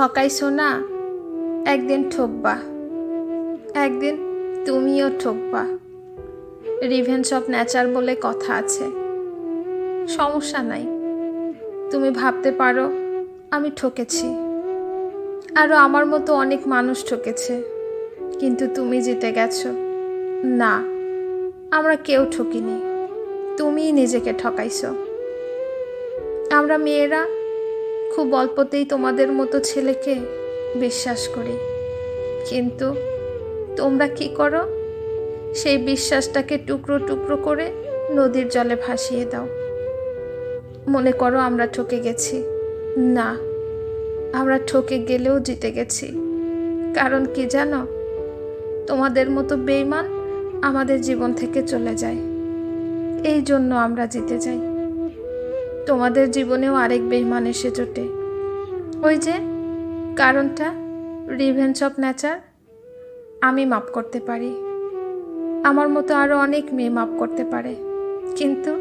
ঠকাইছো না, একদিন ঠকবা, একদিন তুমিও ঠকবা। রিভেঞ্জ অফ নেচার বলে কথা আছে। সমস্যা নাই, তুমি ভাবতে পারো আমি ঠকেছি, আরও আমার মতো অনেক মানুষ ঠকেছে, কিন্তু তুমি জিতে গেছো। না, আমরা কেউ ঠকিনি, তুমিই নিজেকে ঠকাইছো। আমরা মেয়েরা খুব অল্পতেই তোমাদের মতো ছেলেকে বিশ্বাস করি, কিন্তু তোমরা কি করো? সেই বিশ্বাসটাকে টুকরো টুকরো করে নদীর জলে ভাসিয়ে দাও। মনে করো আমরা ঠকে গেছি। না, আমরা ঠকে গেলেও জিতে গেছি। কারণ কি জানো, তোমাদের মতো বেঈমান আমাদের জীবন থেকে চলে যায়, এই জন্য আমরা জিতে যাই। তোমাদের জীবনেও আরেক বেঈমান এসে জোটে। ওই যে কারণটা, রিভেঞ্জ অফ নেচার। আমি মাপ করতে পারি, আমার মতো আরও অনেক মেয়ে মাপ করতে পারে, কিন্তু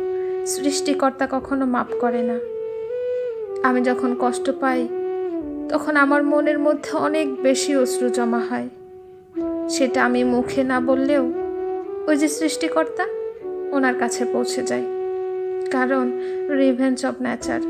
সৃষ্টিকর্তা কখনো মাপ করে না। আমি যখন কষ্ট পাই তখন আমার মনের মধ্যে অনেক বেশি অশ্রু জমা হয়। সেটা আমি মুখে না বললেও ওই যে সৃষ্টিকর্তা, ওনার কাছে পৌঁছে যায়। কারণ রিভেঞ্জ অফ নেচার।